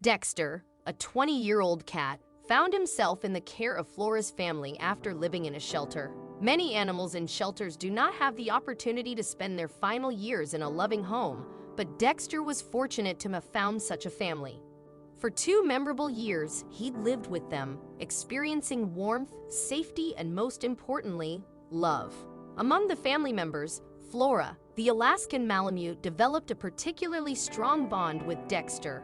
Dexter, a 20-year-old cat, found himself in the care of Flora's family after living in a shelter. Many animals in shelters do not have the opportunity to spend their final years in a loving home, but Dexter was fortunate to have found such a family. For 2 memorable years, he'd lived with them, experiencing warmth, safety, and most importantly, love. Among the family members, Flora, the Alaskan Malamute, developed a particularly strong bond with Dexter.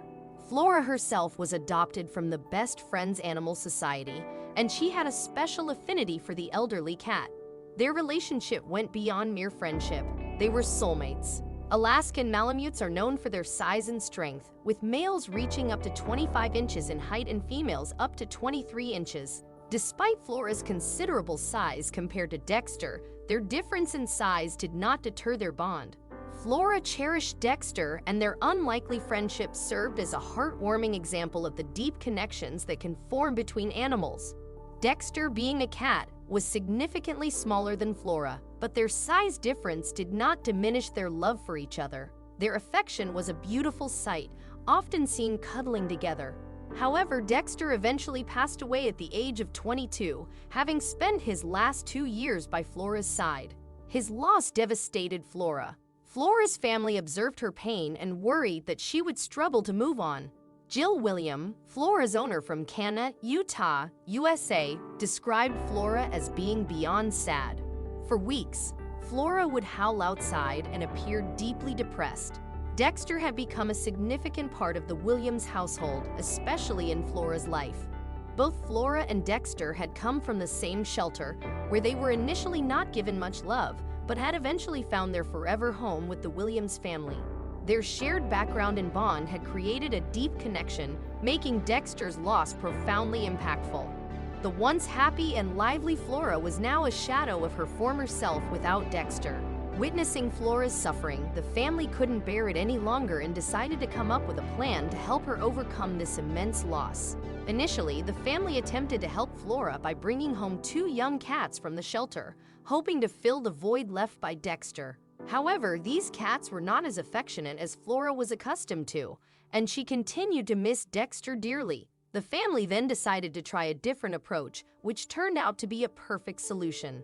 Flora herself was adopted from the Best Friends Animal Society, and she had a special affinity for the elderly cat. Their relationship went beyond mere friendship. They were soulmates. Alaskan Malamutes are known for their size and strength, with males reaching up to 25 inches in height and females up to 23 inches. Despite Flora's considerable size compared to Dexter, their difference in size did not deter their bond. Flora cherished Dexter, and their unlikely friendship served as a heartwarming example of the deep connections that can form between animals. Dexter, being a cat, was significantly smaller than Flora, but their size difference did not diminish their love for each other. Their affection was a beautiful sight, often seen cuddling together. However, Dexter eventually passed away at the age of 22, having spent his last 2 years by Flora's side. His loss devastated Flora. Flora's family observed her pain and worried that she would struggle to move on. Jill William, Flora's owner from Canna, Utah, USA, described Flora as being beyond sad. For weeks, Flora would howl outside and appeared deeply depressed. Dexter had become a significant part of the Williams household, especially in Flora's life. Both Flora and Dexter had come from the same shelter, where they were initially not given much love, but had eventually found their forever home with the Williams family. Their shared background and bond had created a deep connection, making Dexter's loss profoundly impactful. The once happy and lively Flora was now a shadow of her former self without Dexter. Witnessing Flora's suffering, the family couldn't bear it any longer and decided to come up with a plan to help her overcome this immense loss. Initially, the family attempted to help Flora by bringing home 2 young cats from the shelter, hoping to fill the void left by Dexter. However, these cats were not as affectionate as Flora was accustomed to, and she continued to miss Dexter dearly. The family then decided to try a different approach, which turned out to be a perfect solution.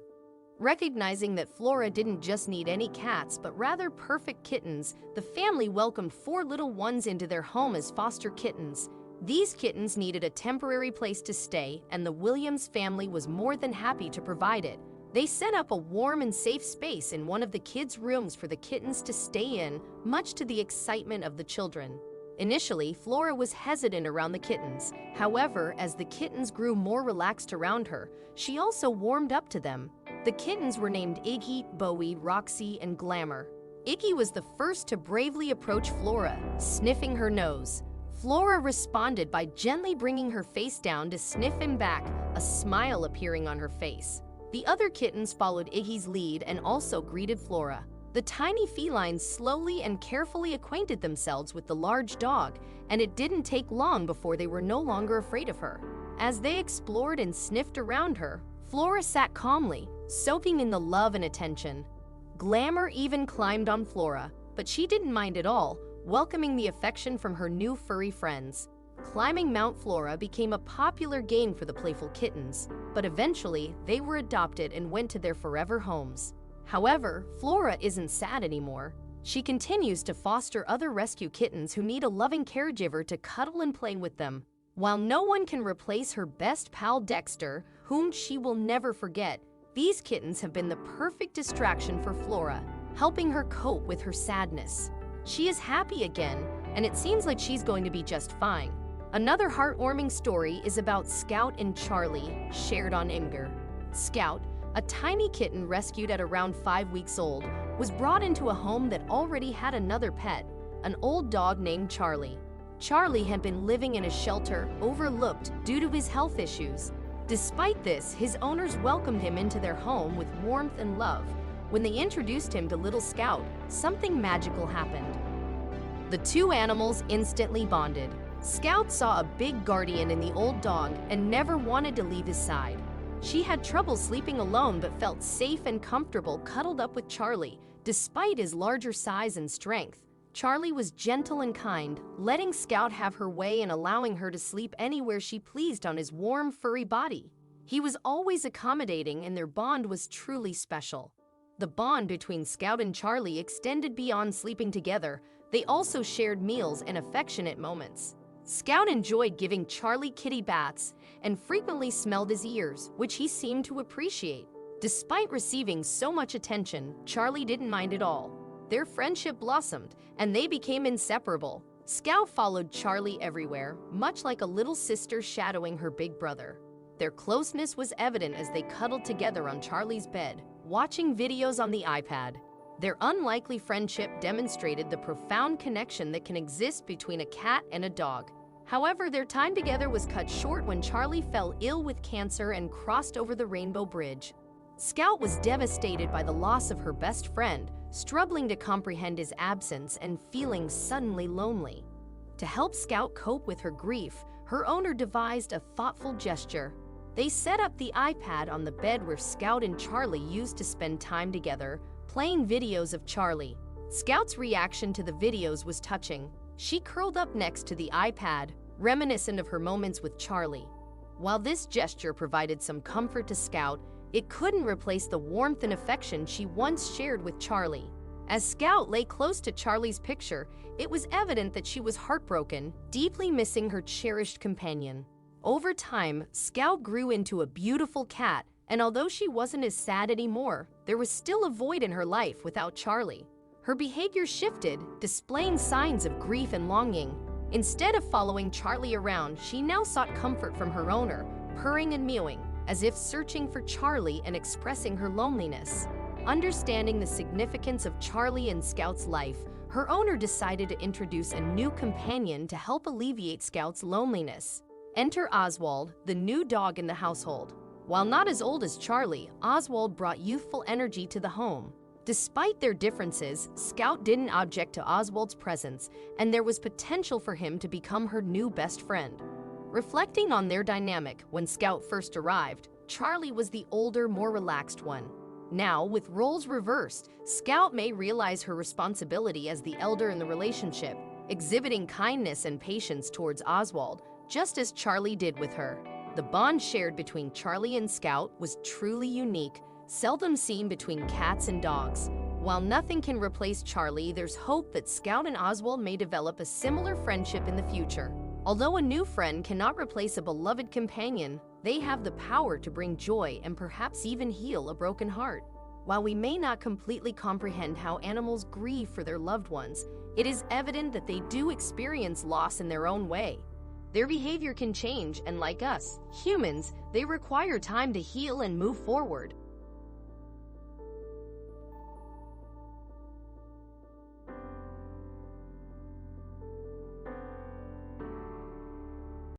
Recognizing that Flora didn't just need any cats, but rather perfect kittens, the family welcomed 4 little ones into their home as foster kittens. These kittens needed a temporary place to stay, and the Williams family was more than happy to provide it. They set up a warm and safe space in one of the kids' rooms for the kittens to stay in, much to the excitement of the children. Initially, Flora was hesitant around the kittens. However, as the kittens grew more relaxed around her, she also warmed up to them. The kittens were named Iggy, Bowie, Roxy, and Glamour. Iggy was the first to bravely approach Flora, sniffing her nose. Flora responded by gently bringing her face down to sniff him back, a smile appearing on her face. The other kittens followed Iggy's lead and also greeted Flora. The tiny felines slowly and carefully acquainted themselves with the large dog, and it didn't take long before they were no longer afraid of her. As they explored and sniffed around her, Flora sat calmly, soaking in the love and attention. Glamour even climbed on Flora, but she didn't mind at all, welcoming the affection from her new furry friends. Climbing Mount Flora became a popular game for the playful kittens, but eventually they were adopted and went to their forever homes. However, Flora isn't sad anymore. She continues to foster other rescue kittens who need a loving caregiver to cuddle and play with them. While no one can replace her best pal Dexter, whom she will never forget, these kittens have been the perfect distraction for Flora, helping her cope with her sadness. She is happy again, and it seems like she's going to be just fine. Another heartwarming story is about Scout and Charlie, shared on Imgur. Scout, a tiny kitten rescued at around 5 weeks old, was brought into a home that already had another pet, an old dog named Charlie. Charlie had been living in a shelter overlooked due to his health issues. Despite this, his owners welcomed him into their home with warmth and love. When they introduced him to little Scout, something magical happened. The 2 animals instantly bonded. Scout saw a big guardian in the old dog and never wanted to leave his side. She had trouble sleeping alone but felt safe and comfortable cuddled up with Charlie, despite his larger size and strength. Charlie was gentle and kind, letting Scout have her way and allowing her to sleep anywhere she pleased on his warm, furry body. He was always accommodating and their bond was truly special. The bond between Scout and Charlie extended beyond sleeping together. They also shared meals and affectionate moments. Scout enjoyed giving Charlie kitty baths and frequently smelled his ears, which he seemed to appreciate. Despite receiving so much attention, Charlie didn't mind at all. Their friendship blossomed, and they became inseparable. Scout followed Charlie everywhere, much like a little sister shadowing her big brother. Their closeness was evident as they cuddled together on Charlie's bed, watching videos on the iPad. Their unlikely friendship demonstrated the profound connection that can exist between a cat and a dog. However, their time together was cut short when Charlie fell ill with cancer and crossed over the Rainbow Bridge. Scout was devastated by the loss of her best friend, struggling to comprehend his absence and feeling suddenly lonely. To help Scout cope with her grief, her owner devised a thoughtful gesture. They set up the iPad on the bed where Scout and Charlie used to spend time together, playing videos of Charlie. Scout's reaction to the videos was touching. She curled up next to the iPad, reminiscent of her moments with Charlie. While this gesture provided some comfort to Scout, it couldn't replace the warmth and affection she once shared with Charlie. As Scout lay close to Charlie's picture, it was evident that she was heartbroken, deeply missing her cherished companion. Over time, Scout grew into a beautiful cat, and although she wasn't as sad anymore, there was still a void in her life without Charlie. Her behavior shifted, displaying signs of grief and longing. Instead of following Charlie around, she now sought comfort from her owner, purring and mewing, as if searching for Charlie and expressing her loneliness. Understanding the significance of Charlie in Scout's life, her owner decided to introduce a new companion to help alleviate Scout's loneliness. Enter Oswald, the new dog in the household. While not as old as Charlie, Oswald brought youthful energy to the home. Despite their differences, Scout didn't object to Oswald's presence, and there was potential for him to become her new best friend. Reflecting on their dynamic, when Scout first arrived, Charlie was the older, more relaxed one. Now, with roles reversed, Scout may realize her responsibility as the elder in the relationship, exhibiting kindness and patience towards Oswald, just as Charlie did with her. The bond shared between Charlie and Scout was truly unique, seldom seen between cats and dogs. While nothing can replace Charlie, there's hope that Scout and Oswald may develop a similar friendship in the future. Although a new friend cannot replace a beloved companion, they have the power to bring joy and perhaps even heal a broken heart. While we may not completely comprehend how animals grieve for their loved ones, it is evident that they do experience loss in their own way. Their behavior can change, and like us, humans, they require time to heal and move forward.